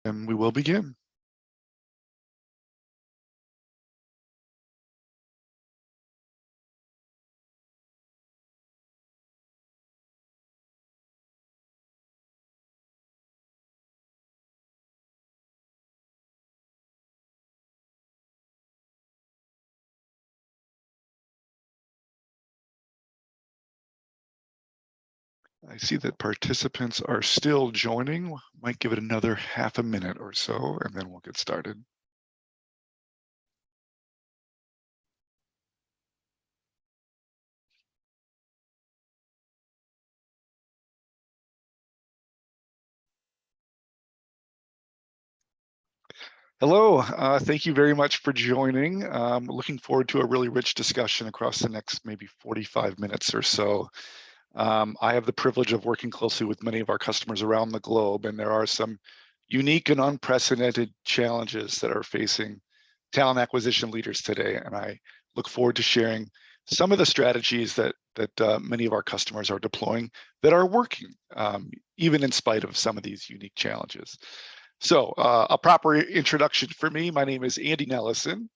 And we will begin. I see that participants are still joining. Might give it another half a minute or so, and then we'll get started. Hello, thank you very much for joining. Looking forward to a really rich discussion across the next maybe 45 minutes or so. I have the privilege of working closely with many of our customers around the globe, and there are some unique and unprecedented challenges that are facing talent acquisition leaders today. And I look forward to sharing some of the strategies that many of our customers are deploying that are working, even in spite of some of these unique challenges. So a proper introduction for me. My name is Andy Nellison.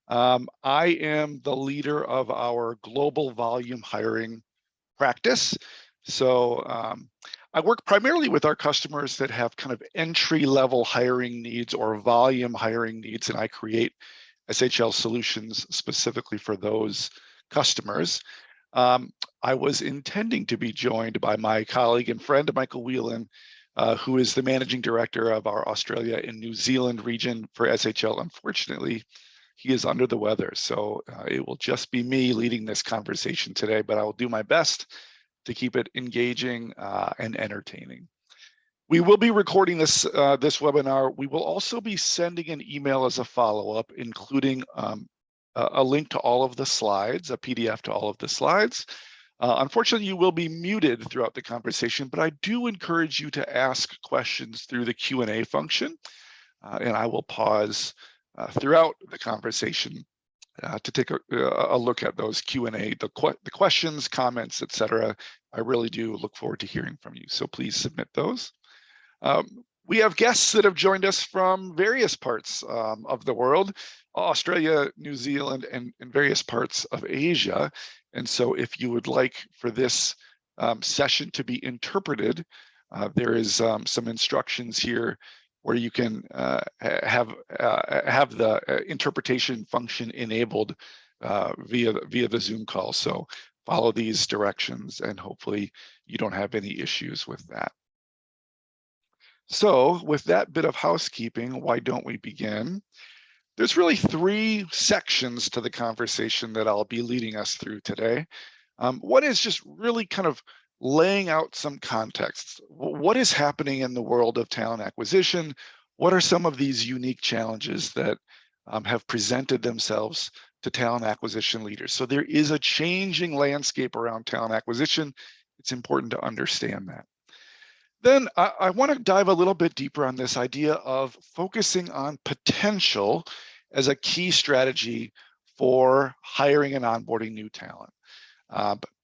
I am the leader of our global volume hiring practice. So I work primarily with our customers that have kind of entry-level hiring needs or volume hiring needs, and I create SHL solutions specifically for those customers. I was intending to be joined by my colleague and friend, Michael Whelan, who is the managing director of our Australia and New Zealand region for SHL. Unfortunately, he is under the weather, so it will just be me leading this conversation today, but I will do my best to keep it engaging and entertaining. We will be recording this webinar. We will also be sending an email as a follow-up, including a link to all of the slides, a PDF to all of the slides. Unfortunately, you will be muted throughout the conversation, but I do encourage you to ask questions through the Q&A function, and I will pause throughout the conversation to take a look at those Q&A, the questions, comments, etc. I really do look forward to hearing from you, so please submit those. We have guests that have joined us from various parts of the world, Australia, New Zealand, and various parts of Asia. And so if you would like for this session to be interpreted, there is some instructions here where you can have the interpretation function enabled via the Zoom call. So follow these directions and hopefully you don't have any issues with that. So with that bit of housekeeping, why don't we begin? There's really three sections to the conversation that I'll be leading us through today. One is just really kind of laying out some context. What is happening in the world of talent acquisition? What are some of these unique challenges that have presented themselves to talent acquisition leaders? So there is a changing landscape around talent acquisition. It's important to understand that. Then I want to dive a little bit deeper on this idea of focusing on potential as a key strategy for hiring and onboarding new talent.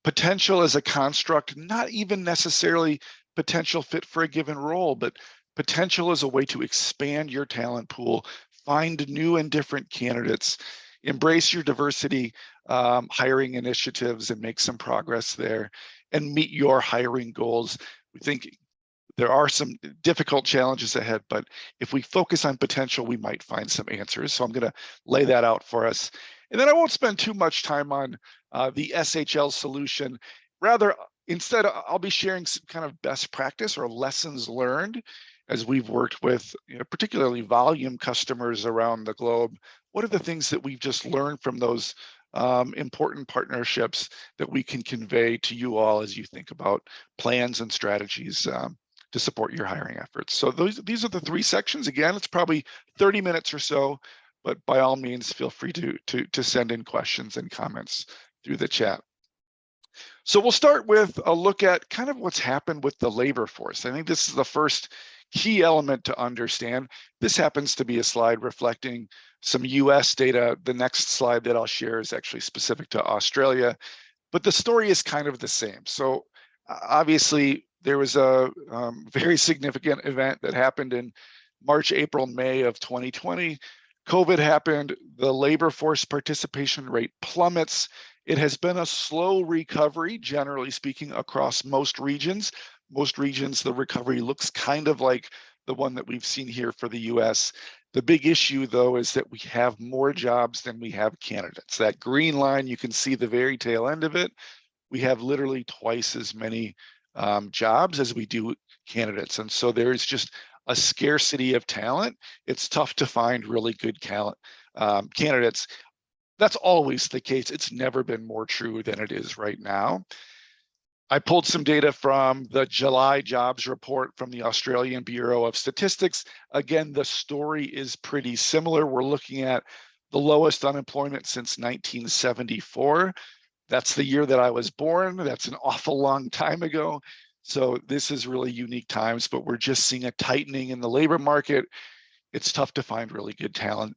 Potential as a construct, not even necessarily potential fit for a given role, but potential as a way to expand your talent pool, find new and different candidates, embrace your diversity hiring initiatives and make some progress there, and meet your hiring goals. We think there are some difficult challenges ahead, but if we focus on potential, we might find some answers. So I'm going to lay that out for us. And then I won't spend too much time on the SHL solution. Rather, instead, I'll be sharing some kind of best practice or lessons learned as we've worked with particularly volume customers around the globe. What are the things that we've just learned from those important partnerships that we can convey to you all as you think about plans and strategies to support your hiring efforts? So these are the three sections. Again, it's probably 30 minutes or so, but by all means, feel free to send in questions and comments through the chat. So we'll start with a look at kind of what's happened with the labor force. I think this is the first key element to understand. This happens to be a slide reflecting some US data. The next slide that I'll share is actually specific to Australia, but the story is kind of the same. So obviously, there was a very significant event that happened in March, April, May of 2020. COVID happened, the labor force participation rate plummets. It has been a slow recovery, generally speaking, across most regions. Most regions, the recovery looks kind of like the one that we've seen here for the US. The big issue, though, is that we have more jobs than we have candidates. That green line, you can see the very tail end of it. We have literally twice as many jobs as we do candidates. And so there's just a scarcity of talent. It's tough to find really good candidates. That's always the case. It's never been more true than it is right now. I pulled some data from the July jobs report from the Australian Bureau of Statistics. Again, the story is pretty similar. We're looking at the lowest unemployment since 1974. That's the year that I was born. That's an awful long time ago. So this is really unique times, but we're just seeing a tightening in the labor market. It's tough to find really good talent.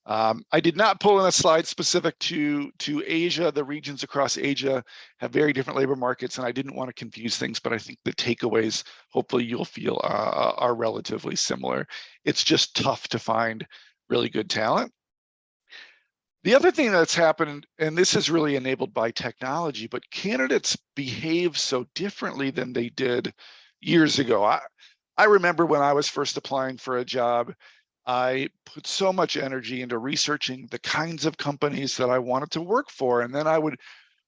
I did not pull in a slide specific to Asia. The regions across Asia have very different labor markets, and I didn't want to confuse things, but I think the takeaways, hopefully you'll feel are relatively similar. It's just tough to find really good talent. The other thing that's happened, and this is really enabled by technology, but candidates behave so differently than they did years ago. I remember when I was first applying for a job, I put so much energy into researching the kinds of companies that I wanted to work for. And then I would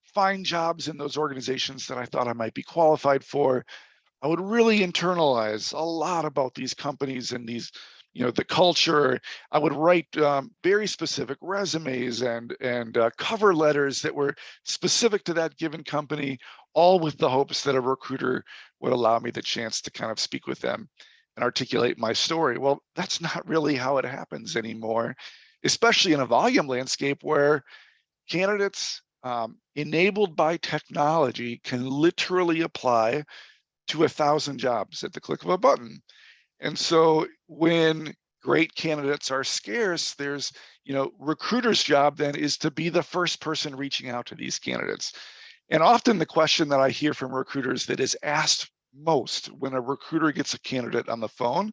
find jobs in those organizations that I thought I might be qualified for. I would really internalize a lot about these companies and these, the culture. I would write very specific resumes and cover letters that were specific to that given company, all with the hopes that a recruiter would allow me the chance to kind of speak with them and articulate my story. Well, that's not really how it happens anymore, especially in a volume landscape where candidates enabled by technology can literally apply to 1,000 jobs at the click of a button. And so when great candidates are scarce, there's, recruiter's job then is to be the first person reaching out to these candidates. And often the question that I hear from recruiters that is asked most when a recruiter gets a candidate on the phone,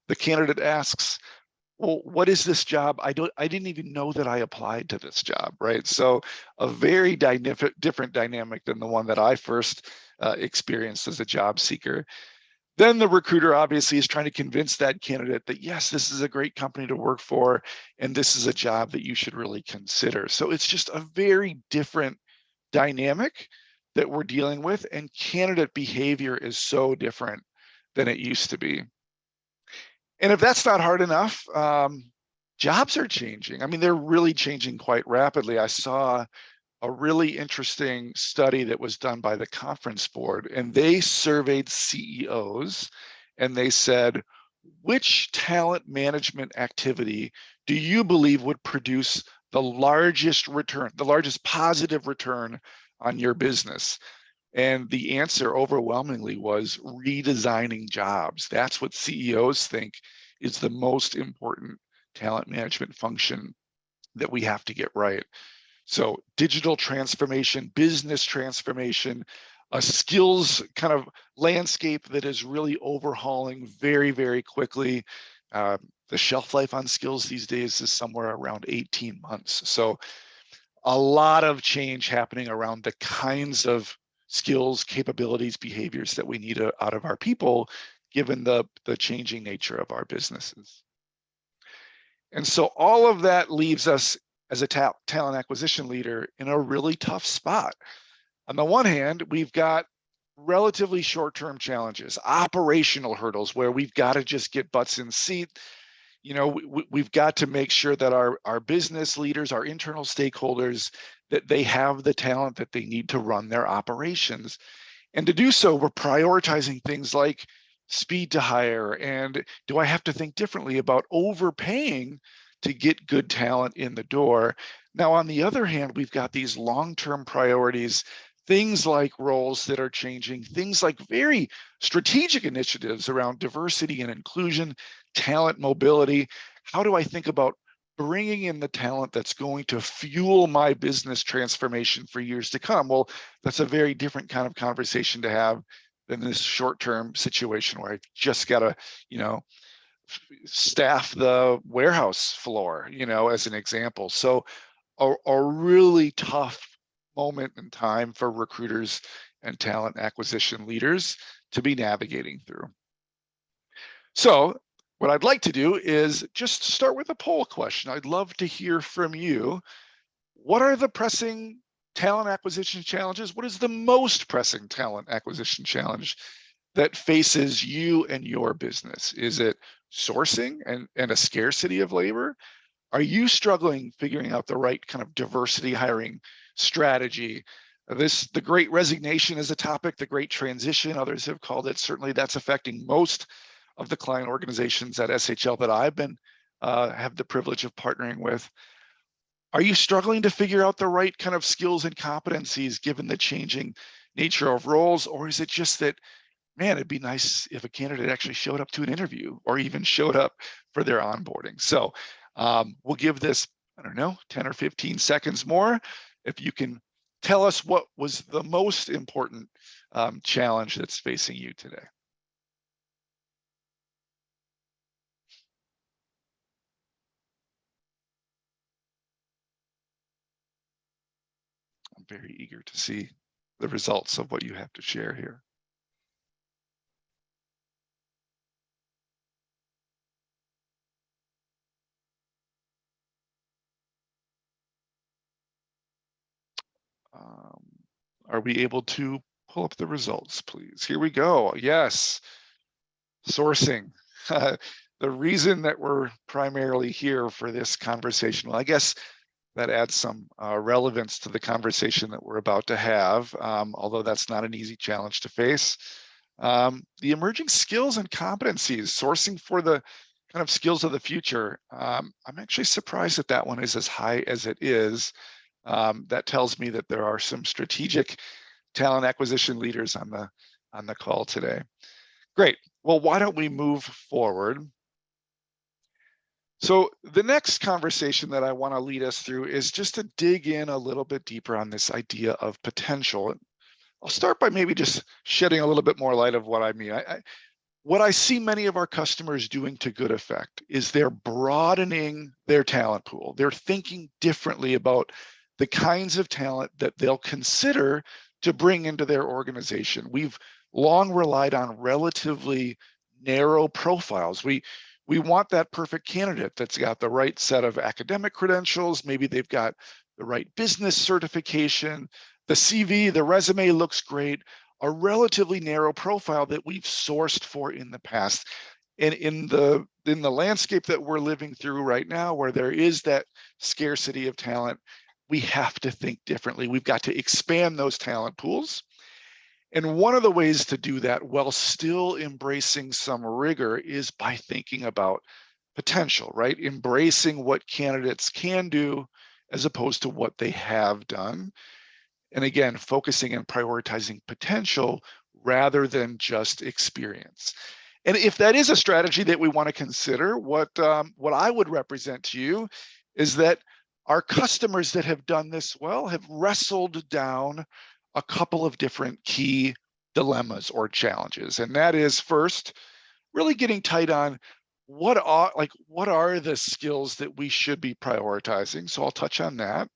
the candidate asks, well, what is this job? I didn't even know that I applied to this job, right? So a very different dynamic than the one that I first experienced as a job seeker. Then the recruiter obviously is trying to convince that candidate that, yes, this is a great company to work for, and this is a job that you should really consider. So it's just a very different dynamic that we're dealing with, and candidate behavior is so different than it used to be. And if that's not hard enough, jobs are changing. I mean, they're really changing quite rapidly. I saw a really interesting study that was done by the Conference Board, and they surveyed CEOs and they said, which talent management activity do you believe would produce the largest return, the largest positive return on your business? And the answer overwhelmingly was redesigning jobs. That's what CEOs think is the most important talent management function that we have to get right. So digital transformation, business transformation, a skills kind of landscape that is really overhauling very, very quickly. The shelf life on skills these days is somewhere around 18 months. So a lot of change happening around the kinds of skills, capabilities, behaviors that we need out of our people, given the changing nature of our businesses. And so all of that leaves us as a talent acquisition leader in a really tough spot. On the one hand, we've got relatively short-term challenges, operational hurdles where we've got to just get butts in seat. We've got to make sure that our business leaders, our internal stakeholders, that they have the talent that they need to run their operations. And to do so, we're prioritizing things like speed to hire, and do I have to think differently about overpaying to get good talent in the door? Now, on the other hand, we've got these long-term priorities, things like roles that are changing, things like very strategic initiatives around diversity and inclusion, talent mobility. How do I think about bringing in the talent that's going to fuel my business transformation for years to come? Well, that's a very different kind of conversation to have than this short-term situation where I just got to, staff the warehouse floor, as an example. So a really tough moment in time for recruiters and talent acquisition leaders to be navigating through. So what I'd like to do is just start with a poll question. I'd love to hear from you. What are the pressing talent acquisition challenges? What is the most pressing talent acquisition challenge that faces you and your business? Is it sourcing and a scarcity of labor? Are you struggling figuring out the right kind of diversity hiring strategy? The great resignation is a topic, the great transition, others have called it. Certainly that's affecting most of the client organizations at SHL that I've been have the privilege of partnering with. Are you struggling to figure out the right kind of skills and competencies given the changing nature of roles? Or is it just that, man, it'd be nice if a candidate actually showed up to an interview or even showed up for their onboarding? So we'll give this, I don't know, 10 or 15 seconds more. If you can tell us what was the most important challenge that's facing you today. I'm very eager to see the results of what you have to share here. Are we able to pull up the results, please? Here we go. Yes, sourcing. The reason that we're primarily here for this conversation, well, I guess that adds some relevance to the conversation that we're about to have, although that's not an easy challenge to face. The emerging skills and competencies, sourcing for the kind of skills of the future. I'm actually surprised that that one is as high as it is. That tells me that there are some strategic talent acquisition leaders on the call today. Great. Well, why don't we move forward? So the next conversation that I want to lead us through is just to dig in a little bit deeper on this idea of potential. I'll start by maybe just shedding a little bit more light of what I mean. What I see many of our customers doing to good effect is they're broadening their talent pool. They're thinking differently about the kinds of talent that they'll consider to bring into their organization. We've long relied on relatively narrow profiles. We want that perfect candidate that's got the right set of academic credentials. Maybe they've got the right business certification. The CV, the resume looks great. A relatively narrow profile that we've sourced for in the past. And in the landscape that we're living through right now, where there is that scarcity of talent, we have to think differently. We've got to expand those talent pools. And one of the ways to do that while still embracing some rigor is by thinking about potential, right? Embracing what candidates can do as opposed to what they have done. And again, focusing and prioritizing potential rather than just experience. And if that is a strategy that we want to consider, what I would represent to you is that our customers that have done this well have wrestled down a couple of different key dilemmas or challenges. And that is, first, really getting tight on what are the skills that we should be prioritizing. So I'll touch on that.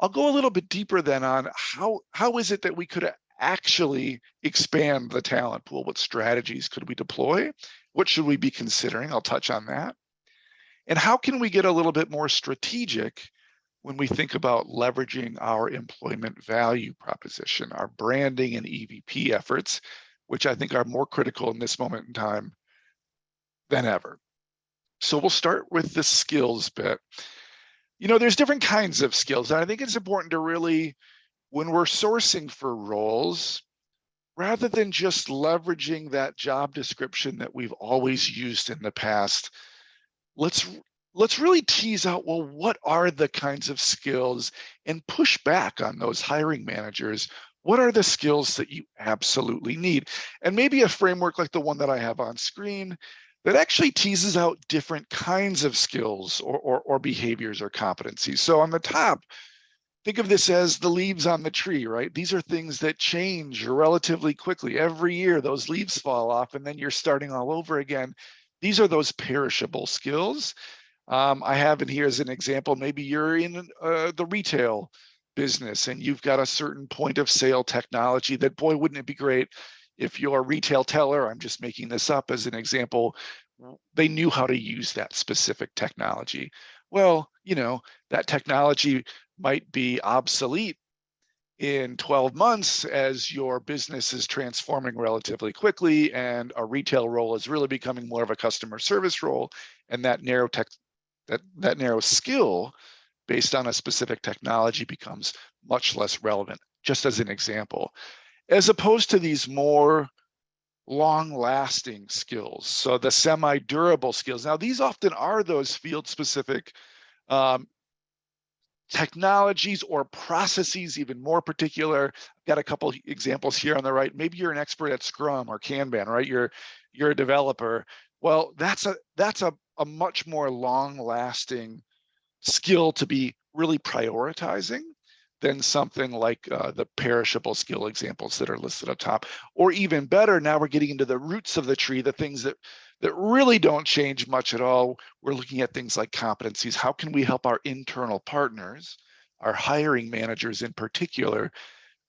I'll go a little bit deeper then on how is it that we could actually expand the talent pool? What strategies could we deploy? What should we be considering? I'll touch on that. And how can we get a little bit more strategic when we think about leveraging our employment value proposition, our branding and EVP efforts, which I think are more critical in this moment in time than ever. So we'll start with the skills bit. There's different kinds of skills. And I think it's important to really, when we're sourcing for roles, rather than just leveraging that job description that we've always used in the past, let's really tease out, well, what are the kinds of skills, and push back on those hiring managers. What are the skills that you absolutely need? And maybe a framework like the one that I have on screen that actually teases out different kinds of skills or behaviors or competencies. So on the top, think of this as the leaves on the tree, right? These are things that change relatively quickly. Every year, those leaves fall off, and then you're starting all over again. These are those perishable skills. I have in here as an example, maybe you're in the retail business and you've got a certain point of sale technology that, boy, wouldn't it be great if your retail teller, I'm just making this up as an example, they knew how to use that specific technology. Well, that technology might be obsolete in 12 months as your business is transforming relatively quickly and a retail role is really becoming more of a customer service role, and that narrow skill based on a specific technology becomes much less relevant, just as an example, as opposed to these more long-lasting skills. So the semi-durable skills. Now, these often are those field-specific technologies or processes, even more particular. I've got a couple examples here on the right. Maybe you're an expert at Scrum or Kanban, right? You're a developer. Well, that's a much more long-lasting skill to be really prioritizing than something like the perishable skill examples that are listed up top. Or even better, now we're getting into the roots of the tree, the things that really don't change much at all. We're looking at things like competencies. How can we help our internal partners, our hiring managers in particular,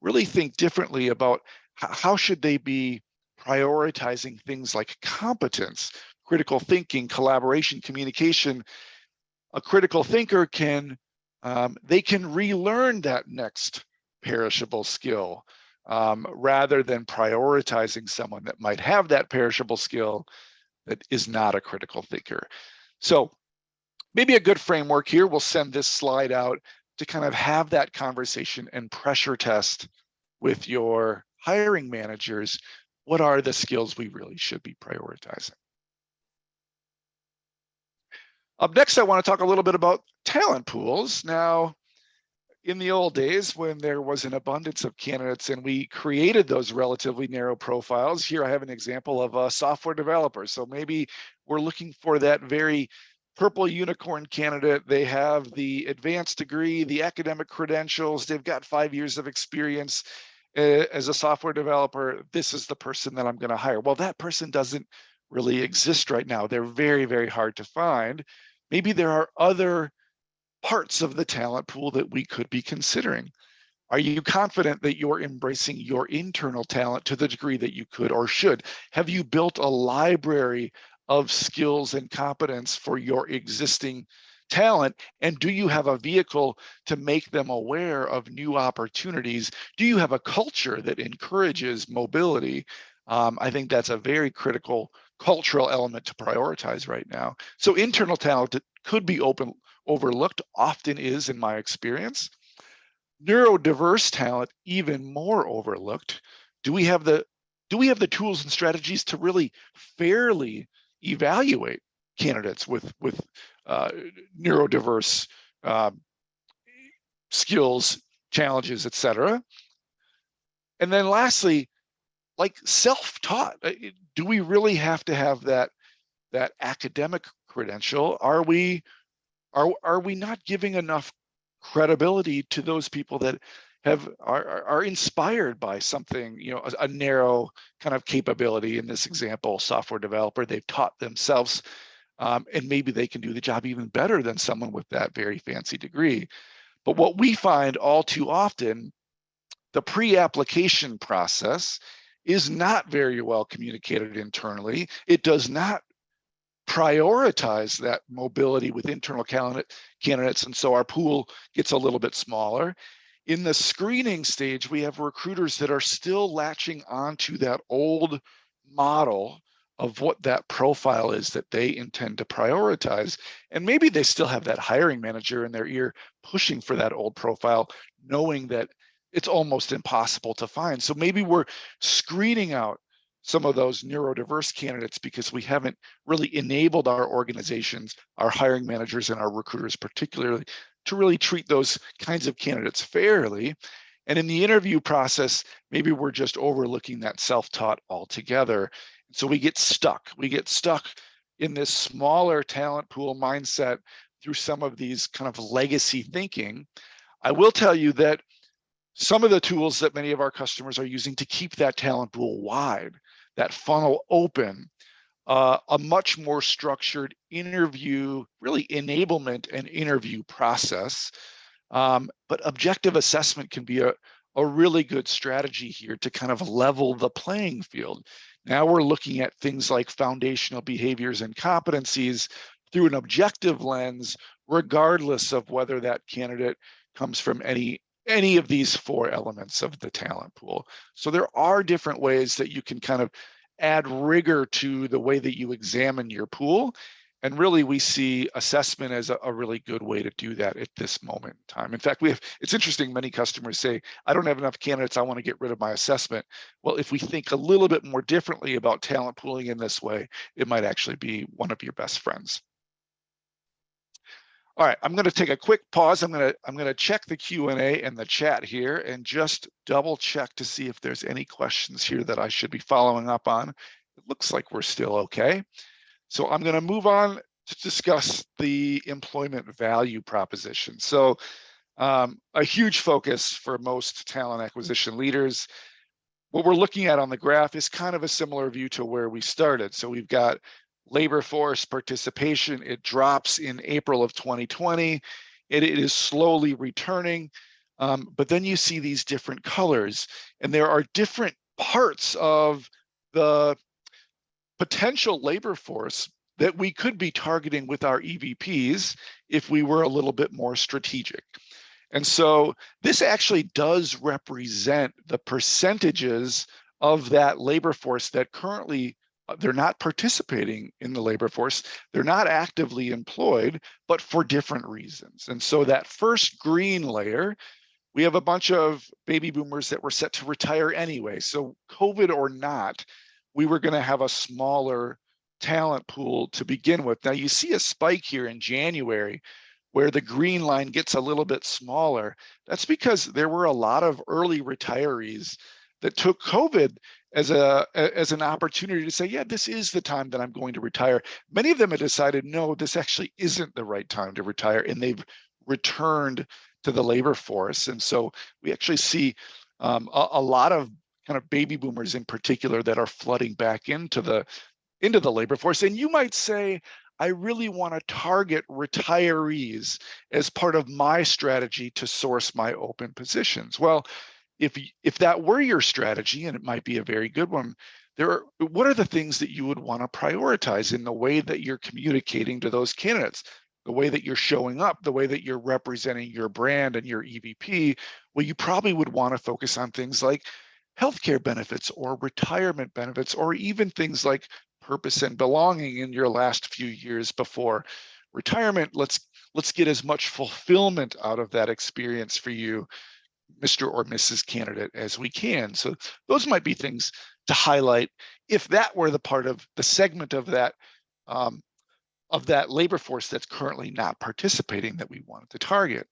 really think differently about how should they be prioritizing things like competence, critical thinking, collaboration, communication. A critical thinker can relearn that next perishable skill rather than prioritizing someone that might have that perishable skill that is not a critical thinker. So maybe a good framework here, we'll send this slide out to kind of have that conversation and pressure test with your hiring managers. What are the skills we really should be prioritizing? Up next, I want to talk a little bit about talent pools. Now, in the old days when there was an abundance of candidates and we created those relatively narrow profiles, here I have an example of a software developer. So maybe we're looking for that very purple unicorn candidate. They have the advanced degree, the academic credentials, they've got 5 years of experience as a software developer. This is the person that I'm going to hire. Well, that person doesn't really exist right now. They're very, very hard to find. Maybe there are other parts of the talent pool that we could be considering. Are you confident that you're embracing your internal talent to the degree that you could or should? Have you built a library of skills and competence for your existing talent? And do you have a vehicle to make them aware of new opportunities? Do you have a culture that encourages mobility? I think that's a very critical cultural element to prioritize right now. So internal talent could be overlooked, often is in my experience. Neurodiverse talent, even more overlooked. Do we have the tools and strategies to really fairly evaluate candidates with neurodiverse skills, challenges, et cetera? And then lastly, like self-taught, do we really have to have that academic credential? Are we not giving enough credibility to those people that are inspired by something, a narrow kind of capability? In this example, software developer, they've taught themselves, and maybe they can do the job even better than someone with that very fancy degree. But what we find all too often, the pre-application process is not very well communicated internally. It does not prioritize that mobility with internal candidates, and so our pool gets a little bit smaller. In the screening stage, we have recruiters that are still latching onto that old model of what that profile is that they intend to prioritize. And maybe they still have that hiring manager in their ear pushing for that old profile, knowing that it's almost impossible to find. So maybe we're screening out some of those neurodiverse candidates because we haven't really enabled our organizations, our hiring managers and our recruiters particularly, to really treat those kinds of candidates fairly. And in the interview process, maybe we're just overlooking that self-taught altogether. So we get stuck. We get stuck in this smaller talent pool mindset through some of these kind of legacy thinking. I will tell you that some of the tools that many of our customers are using to keep that talent pool wide, that funnel open, a much more structured interview, really enablement and interview process. But objective assessment can be a really good strategy here to kind of level the playing field. Now we're looking at things like foundational behaviors and competencies through an objective lens, regardless of whether that candidate comes from any of these four elements of the talent pool. So there are different ways that you can kind of add rigor to the way that you examine your pool. And really, we see assessment as a really good way to do that at this moment in time. In fact, it's interesting, many customers say, I don't have enough candidates, I want to get rid of my assessment. Well, if we think a little bit more differently about talent pooling in this way, it might actually be one of your best friends. All right, I'm going to take a quick pause. I'm going to check the Q&A and the chat here and just double check to see if there's any questions here that I should be following up on. It looks like we're still okay. So I'm going to move on to discuss the employment value proposition. So a huge focus for most talent acquisition leaders. What we're looking at on the graph is kind of a similar view to where we started. So we've got labor force participation. It drops in April of 2020. It is slowly returning. But then you see these different colors, and there are different parts of the potential labor force that we could be targeting with our EVPs if we were a little bit more strategic. And so this actually does represent the percentages of that labor force that currently they're not participating in the labor force. They're not actively employed, but for different reasons. And so that first green layer, we have a bunch of baby boomers that were set to retire anyway. So COVID or not, we were going to have a smaller talent pool to begin with. Now you see a spike here in January where the green line gets a little bit smaller. That's because there were a lot of early retirees that took COVID as an opportunity to say, yeah, this is the time that I'm going to retire. Many of them have decided, no, this actually isn't the right time to retire, and they've returned to the labor force. And so we actually see a lot of kind of baby boomers in particular that are flooding back into the labor force. And you might say, I really want to target retirees as part of my strategy to source my open positions. Well, if that were your strategy, and it might be a very good one, what are the things that you would want to prioritize in the way that you're communicating to those candidates, the way that you're showing up, the way that you're representing your brand and your EVP? Well, you probably would want to focus on things like healthcare benefits or retirement benefits, or even things like purpose and belonging in your last few years before retirement. Let's get as much fulfillment out of that experience for you, Mr. or Mrs. candidate, as we can. So those might be things to highlight if that were the part of the segment of that labor force that's currently not participating that we wanted to target.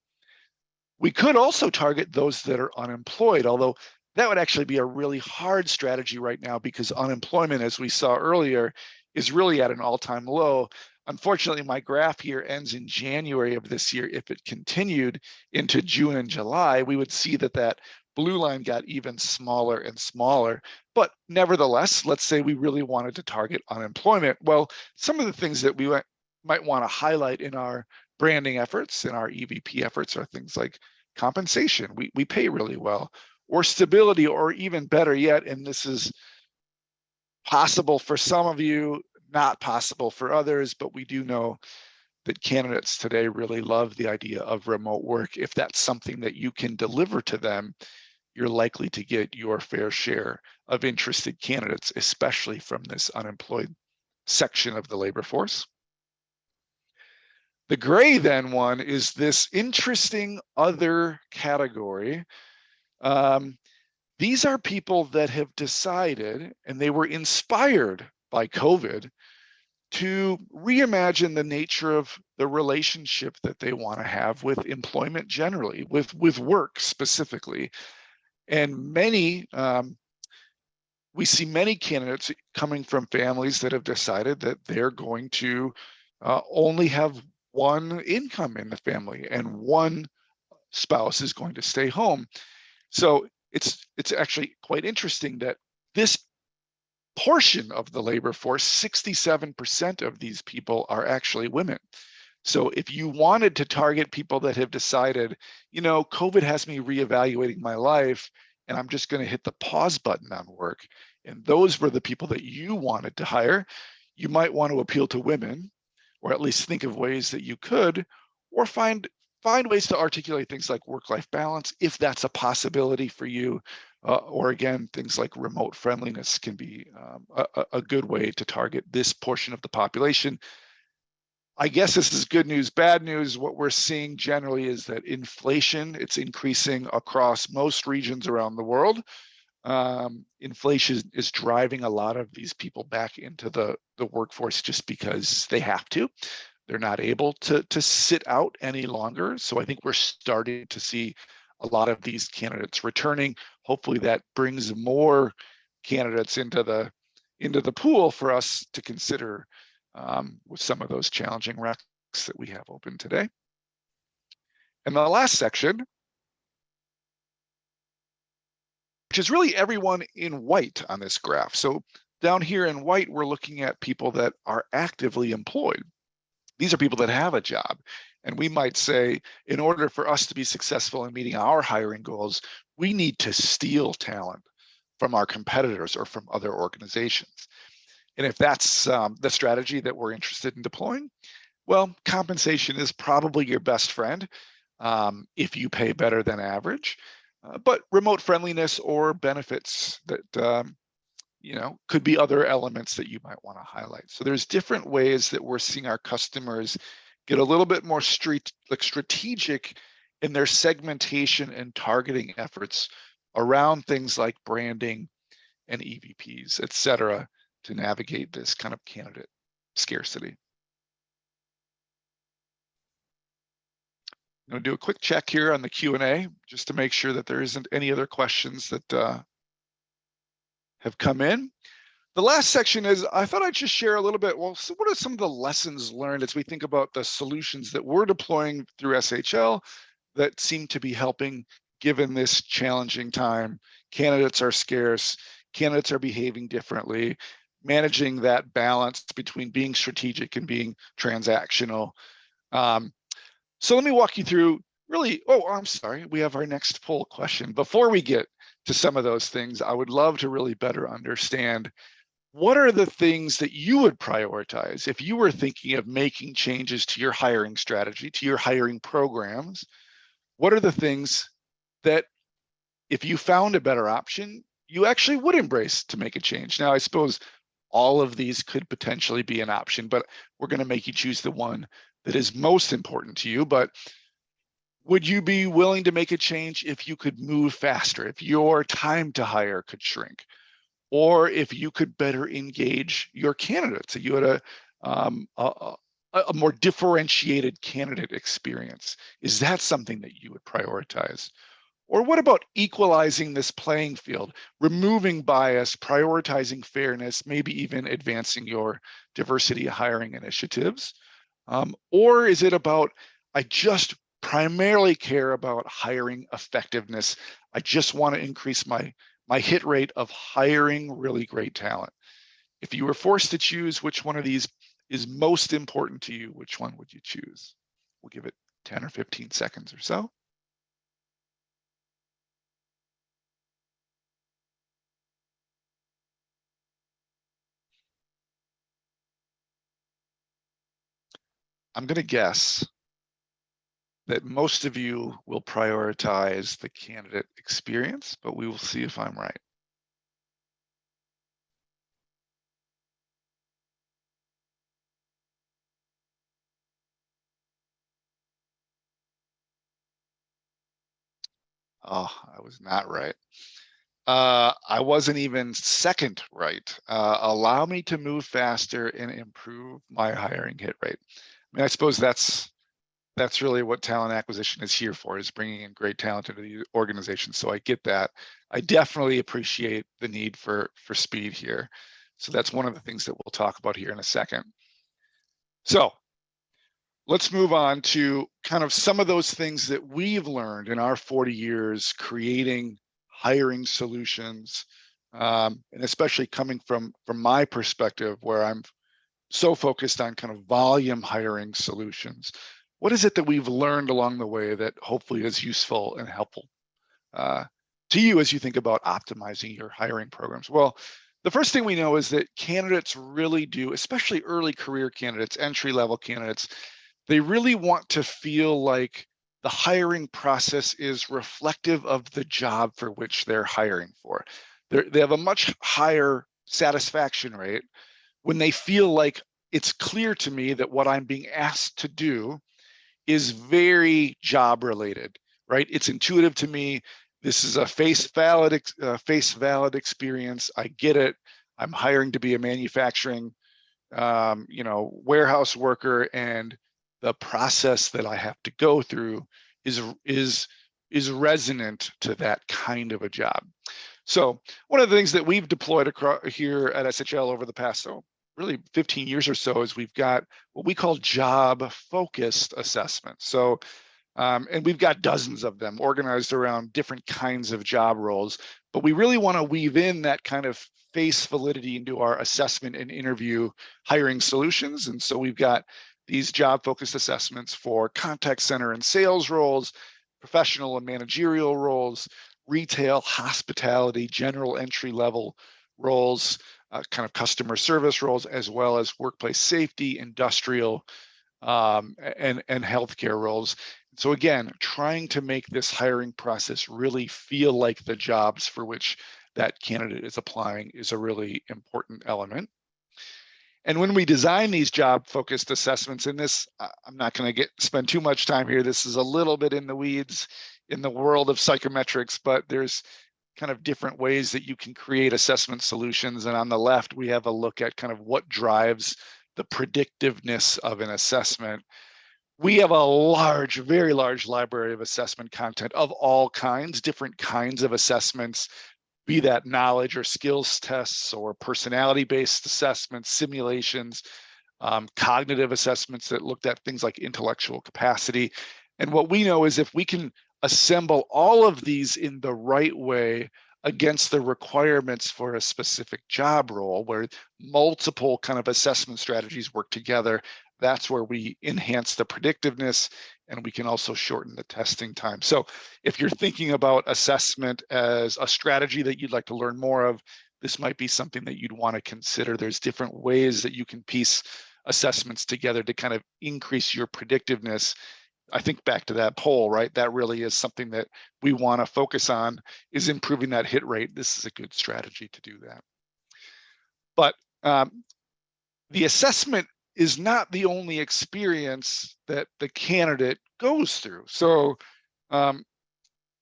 We could also target those that are unemployed, although that would actually be a really hard strategy right now because unemployment, as we saw earlier, is really at an all-time low. Unfortunately, my graph here ends in January of this year. If it continued into June and July, we would see that blue line got even smaller and smaller. But nevertheless, let's say we really wanted to target unemployment. Well, some of the things that we might want to highlight in our branding efforts and our EVP efforts are things like compensation. We pay really well, or stability, or even better yet, and this is possible for some of you, not possible for others, but we do know that candidates today really love the idea of remote work. If that's something that you can deliver to them, you're likely to get your fair share of interested candidates, especially from this unemployed section of the labor force. The gray then one is this interesting other category. These are people that have decided, and they were inspired by COVID, to reimagine the nature of the relationship that they want to have with employment generally, with work specifically. And we see many candidates coming from families that have decided that they're going to only have one income in the family and one spouse is going to stay home. So it's actually quite interesting that this portion of the labor force, 67% of these people are actually women. So if you wanted to target people that have decided, you know, COVID has me reevaluating my life and I'm just going to hit the pause button on work, and those were the people that you wanted to hire, you might want to appeal to women, or at least think of ways that you could, or find ways to articulate things like work-life balance, if that's a possibility for you. Or again, things like remote friendliness can be a good way to target this portion of the population. I guess this is good news, bad news. What we're seeing generally is that inflation, it's increasing across most regions around the world. Inflation is driving a lot of these people back into the workforce just because they have to. They're not able to sit out any longer. So I think we're starting to see a lot of these candidates returning. Hopefully that brings more candidates into the pool for us to consider with some of those challenging recs that we have open today. And the last section, which is really everyone in white on this graph. So down here in white, we're looking at people that are actively employed. These are people that have a job. And we might say, in order for us to be successful in meeting our hiring goals, we need to steal talent from our competitors or from other organizations. And if that's the strategy that we're interested in deploying, well, compensation is probably your best friend if you pay better than average. But remote friendliness or benefits that you know, could be other elements that you might want to highlight. So there's different ways that we're seeing our customers get a little bit more strategic in their segmentation and targeting efforts around things like branding and EVPs, et cetera, to navigate this kind of candidate scarcity. I'm going to do a quick check here on the Q&A just to make sure that there isn't any other questions that have come in. The last section is, I thought I'd just share a little bit, well, so what are some of the lessons learned as we think about the solutions that we're deploying through SHL that seem to be helping given this challenging time? Candidates are scarce, candidates are behaving differently, managing that balance between being strategic and being transactional. So let me walk you through really, oh, I'm sorry, we have our next poll question. Before we get to some of those things, I would love to really better understand what are the things that you would prioritize if you were thinking of making changes to your hiring strategy, to your hiring programs? What are the things that if you found a better option, you actually would embrace to make a change? Now, I suppose all of these could potentially be an option, but we're going to make you choose the one that is most important to you. But would you be willing to make a change if you could move faster, if your time to hire could shrink, or if you could better engage your candidates, so you had a more differentiated candidate experience? Is that something that you would prioritize? Or what about equalizing this playing field, removing bias, prioritizing fairness, maybe even advancing your diversity hiring initiatives? Or is it about, I just primarily care about hiring effectiveness. I just want to increase my hit rate of hiring really great talent. If you were forced to choose which one of these is most important to you, which one would you choose? We'll give it 10 or 15 seconds or so. I'm going to guess that most of you will prioritize the candidate experience, but we will see if I'm right. Oh, I was not right. I wasn't even second right. Allow me to move faster and improve my hiring hit rate. I mean, I suppose that's really what talent acquisition is here for, is bringing in great talent into the organization. So I get that. I definitely appreciate the need for speed here. So that's one of the things that we'll talk about here in a second. So let's move on to kind of some of those things that we've learned in our 40 years creating hiring solutions And especially coming from my perspective, where I'm so focused on kind of volume hiring solutions. What is it that we've learned along the way that hopefully is useful and helpful uh, to you as you think about optimizing your hiring programs? Well, the first thing we know is that candidates really do, especially early career candidates, entry-level candidates, they really want to feel like the hiring process is reflective of the job for which they're hiring for. They have a much higher satisfaction rate when they feel like it's clear to me that what I'm being asked to do is very job related, right? It's intuitive to me. This is a face valid experience. I get it. I'm hiring to be a manufacturing, warehouse worker, and the process that I have to go through is resonant to that kind of a job. So one of the things that we've deployed across here at SHL over the past, really 15 years or so, is we've got what we call job focused assessments. So and we've got dozens of them organized around different kinds of job roles, but we really want to weave in that kind of face validity into our assessment and interview hiring solutions. And so we've got these job focused assessments for contact center and sales roles, professional and managerial roles, retail, hospitality, general entry level roles, kind of customer service roles, as well as workplace safety, industrial, and healthcare roles. So again, trying to make this hiring process really feel like the jobs for which that candidate is applying is a really important element. And when we design these job focused assessments, and this, I'm not going to spend too much time here. This is a little bit in the weeds in the world of psychometrics, but there's kind of different ways that you can create assessment solutions. And on the left, we have a look at kind of what drives the predictiveness of an assessment. We have a very large library of assessment content of all kinds, different kinds of assessments, be that knowledge or skills tests or personality-based assessments, simulations, cognitive assessments that looked at things like intellectual capacity. And what we know is if we can assemble all of these in the right way against the requirements for a specific job role, where multiple kind of assessment strategies work together, that's where we enhance the predictiveness, and we can also shorten the testing time. So if you're thinking about assessment as a strategy that you'd like to learn more of, this might be something that you'd want to consider. There's different ways that you can piece assessments together to kind of increase your predictiveness. I think back to that poll, right? That really is something that we want to focus on, is improving that hit rate. This is a good strategy to do that. But the assessment is not the only experience that the candidate goes through. So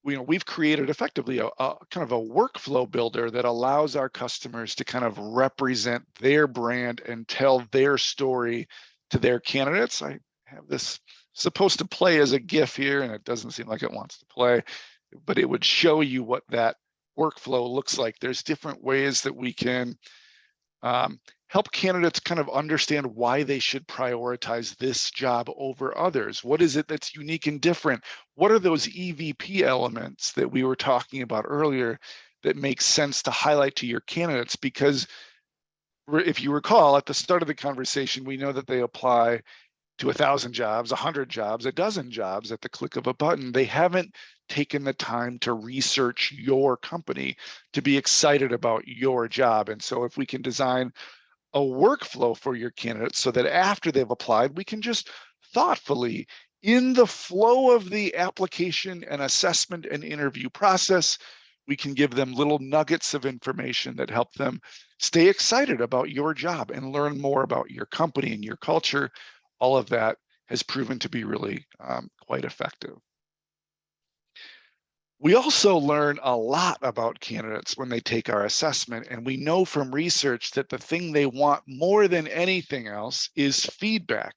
we've created effectively a kind of a workflow builder that allows our customers to kind of represent their brand and tell their story to their candidates. I have this supposed to play as a GIF here, and it doesn't seem like it wants to play, but it would show you what that workflow looks like. There's different ways that we can help candidates kind of understand why they should prioritize this job over others. What is it that's unique and different? What are those EVP elements that we were talking about earlier that make sense to highlight to your candidates? Because if you recall, at the start of the conversation, we know that they apply to 1,000 jobs, 100 jobs, a dozen jobs at the click of a button. They haven't taken the time to research your company, to be excited about your job. And so if we can design a workflow for your candidates so that after they've applied, we can just thoughtfully, in the flow of the application and assessment and interview process, we can give them little nuggets of information that help them stay excited about your job and learn more about your company and your culture. All of that has proven to be really quite effective. We also learn a lot about candidates when they take our assessment, and we know from research that the thing they want more than anything else is feedback.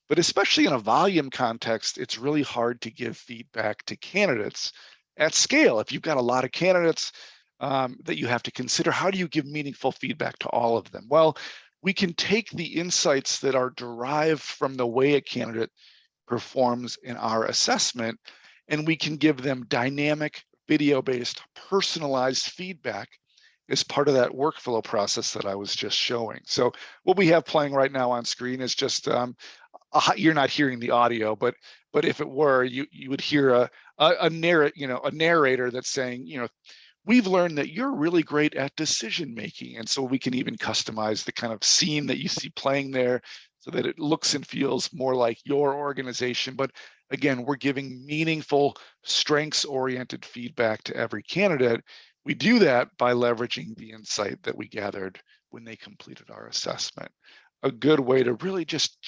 But especially in a volume context, it's really hard to give feedback to candidates at scale. If you've got a lot of candidates that you have to consider, how do you give meaningful feedback to all of them? Well, we can take the insights that are derived from the way a candidate performs in our assessment, and we can give them dynamic, video-based, personalized feedback is part of that workflow process that I was just showing. So what we have playing right now on screen is just you're not hearing the audio, but if it were, you would hear a narrator that's saying, we've learned that you're really great at decision making. And so we can even customize the kind of scene that you see playing there so that it looks and feels more like your organization. But again, we're giving meaningful, strengths-oriented feedback to every candidate. We do that by leveraging the insight that we gathered when they completed our assessment. A good way to really just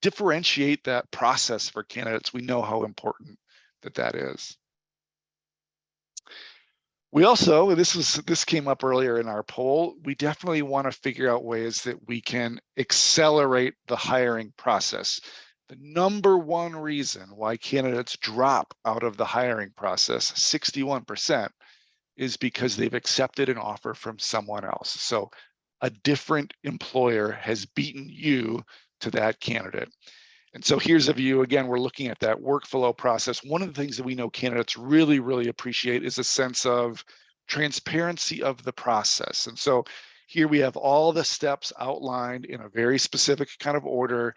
differentiate that process for candidates. We know how important that is. We also, this came up earlier in our poll, we definitely want to figure out ways that we can accelerate the hiring process. The number one reason why candidates drop out of the hiring process, 61%, is because they've accepted an offer from someone else. So a different employer has beaten you to that candidate. And so here's a view. Again, we're looking at that workflow process. One of the things that we know candidates really, really appreciate is a sense of transparency of the process. And so here we have all the steps outlined in a very specific kind of order.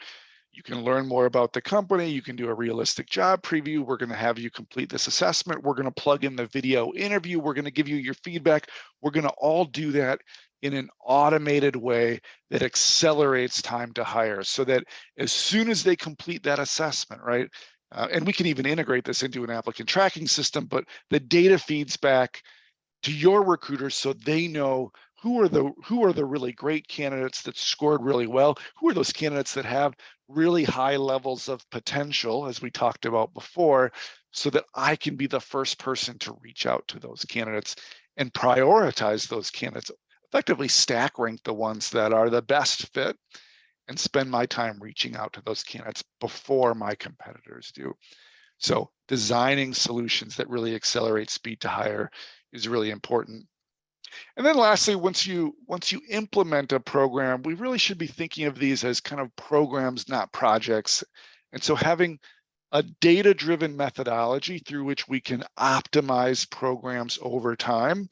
You can learn more about the company. You can do a realistic job preview. We're going to have you complete this assessment. We're going to plug in the video interview. We're going to give you your feedback. We're going to all do that in an automated way that accelerates time to hire, so that as soon as they complete that assessment, right? And we can even integrate this into an applicant tracking system, but the data feeds back to your recruiters so they know who are the really great candidates that scored really well, who are those candidates that have really high levels of potential, as we talked about before, so that I can be the first person to reach out to those candidates and prioritize those candidates, effectively stack rank the ones that are the best fit, and spend my time reaching out to those candidates before my competitors do. So designing solutions that really accelerate speed to hire is really important. And then lastly, once you implement a program, we really should be thinking of these as kind of programs, not projects. And so having a data-driven methodology through which we can optimize programs over time.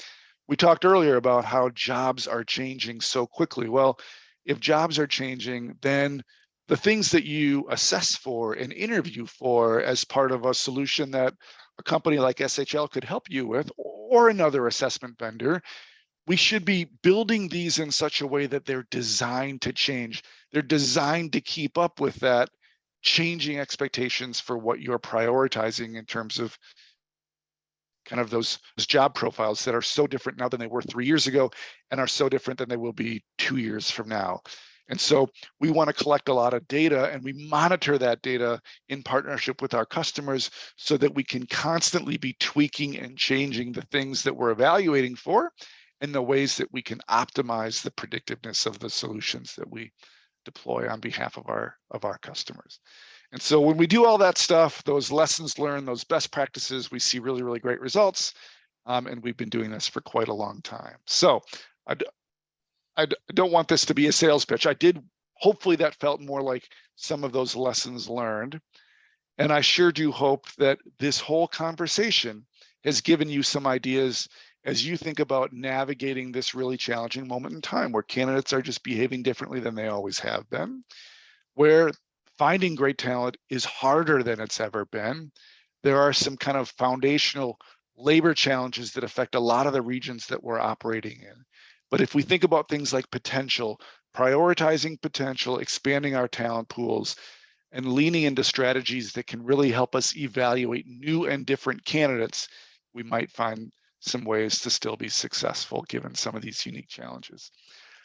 We talked earlier about how jobs are changing so quickly. Well, if jobs are changing, then the things that you assess for and interview for as part of a solution that a company like SHL could help you with, or another assessment vendor, we should be building these in such a way that they're designed to change. They're designed to keep up with that changing expectations for what you're prioritizing in terms of kind of those job profiles that are so different now than they were 3 years ago and are so different than they will be 2 years from now. And so we want to collect a lot of data, and we monitor that data in partnership with our customers so that we can constantly be tweaking and changing the things that we're evaluating for and the ways that we can optimize the predictiveness of the solutions that we deploy on behalf of our customers. And so when we do all that stuff, those lessons learned, those best practices, we see really, really great results. And we've been doing this for quite a long time. So I don't want this to be a sales pitch. Hopefully that felt more like some of those lessons learned. And I sure do hope that this whole conversation has given you some ideas as you think about navigating this really challenging moment in time where candidates are just behaving differently than they always have been, where finding great talent is harder than it's ever been. There are some kind of foundational labor challenges that affect a lot of the regions that we're operating in. But if we think about things like potential, prioritizing potential, expanding our talent pools, and leaning into strategies that can really help us evaluate new and different candidates, we might find some ways to still be successful given some of these unique challenges.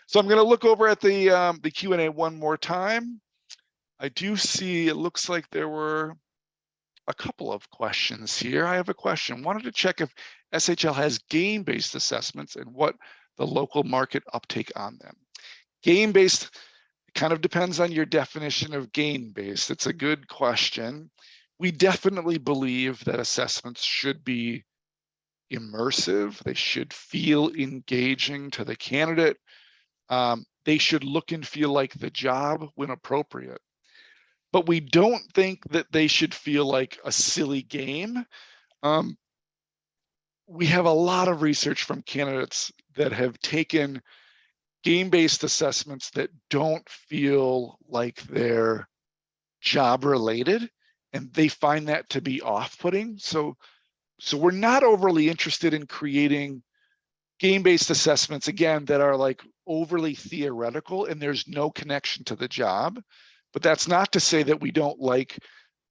So I'm going to look over at the Q&A one more time. I do see, it looks like there were a couple of questions here. I have a question. Wanted to check if SHL has game-based assessments and what the local market uptake on them. Game-based kind of depends on your definition of game-based. It's a good question. We definitely believe that assessments should be immersive. They should feel engaging to the candidate. They should look and feel like the job when appropriate. But we don't think that they should feel like a silly game. We have a lot of research from candidates that have taken game-based assessments that don't feel like they're job related, and they find that to be off-putting. So we're not overly interested in creating game-based assessments, again, that are like overly theoretical and there's no connection to the job. But that's not to say that we don't like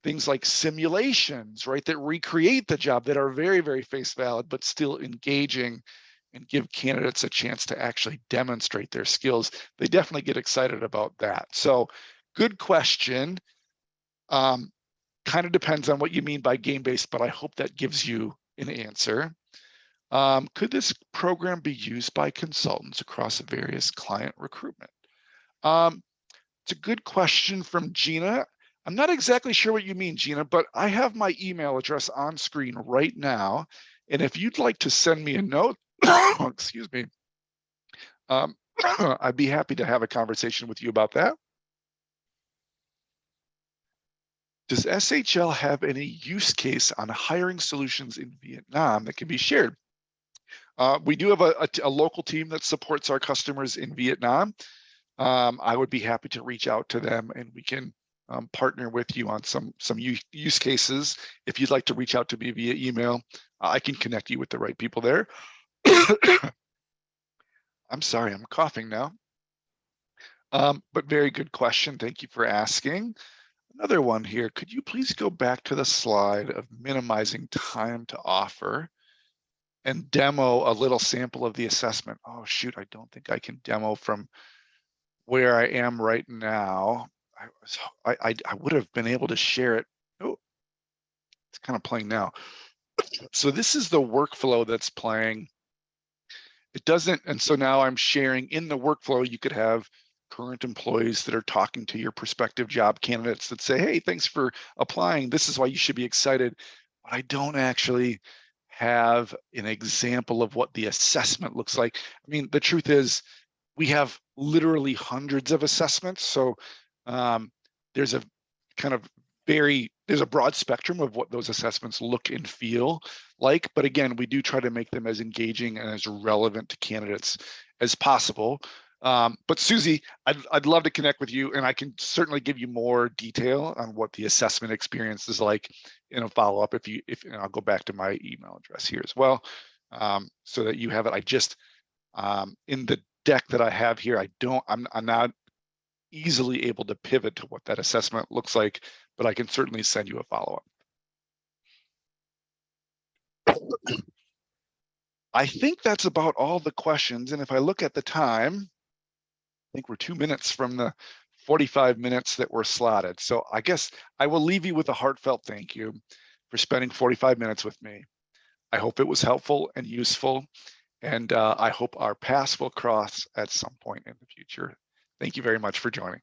things like simulations, right, that recreate the job, that are very, very face valid, but still engaging and give candidates a chance to actually demonstrate their skills. They definitely get excited about that. So good question. Kind of depends on what you mean by game-based, but I hope that gives you an answer. Could this program be used by consultants across various client recruitment? It's a good question from Gina. I'm not exactly sure what you mean, Gina, but I have my email address on screen right now. And if you'd like to send me a note, excuse me, I'd be happy to have a conversation with you about that. Does SHL have any use case on hiring solutions in Vietnam that can be shared? We do have a local team that supports our customers in Vietnam. I would be happy to reach out to them, and we can partner with you on some use cases. If you'd like to reach out to me via email, I can connect you with the right people there. I'm sorry, I'm coughing now. But very good question. Thank you for asking. Another one here. Could you please go back to the slide of minimizing time to offer and demo a little sample of the assessment? Oh, shoot, I don't think I can demo from where I am right now. I would have been able to share it. Oh, it's kind of playing now. So this is the workflow that's playing. It doesn't, and so now I'm sharing in the workflow. You could have current employees that are talking to your prospective job candidates that say, hey, thanks for applying. This is why you should be excited. But I don't actually have an example of what the assessment looks like. I mean, the truth is, we have literally hundreds of assessments. So there's a kind of there's a broad spectrum of what those assessments look and feel like. But again, we do try to make them as engaging and as relevant to candidates as possible. But Susie, I'd love to connect with you, and I can certainly give you more detail on what the assessment experience is like in a follow-up. And I'll go back to my email address here as well, so that you have it. I just in the deck that I have here, I'm not easily able to pivot to what that assessment looks like, but I can certainly send you a follow-up. I think that's about all the questions. And if I look at the time, I think we're 2 minutes from the 45 minutes that were slotted. So I guess I will leave you with a heartfelt thank you for spending 45 minutes with me. I hope it was helpful and useful. And I hope our paths will cross at some point in the future. Thank you very much for joining.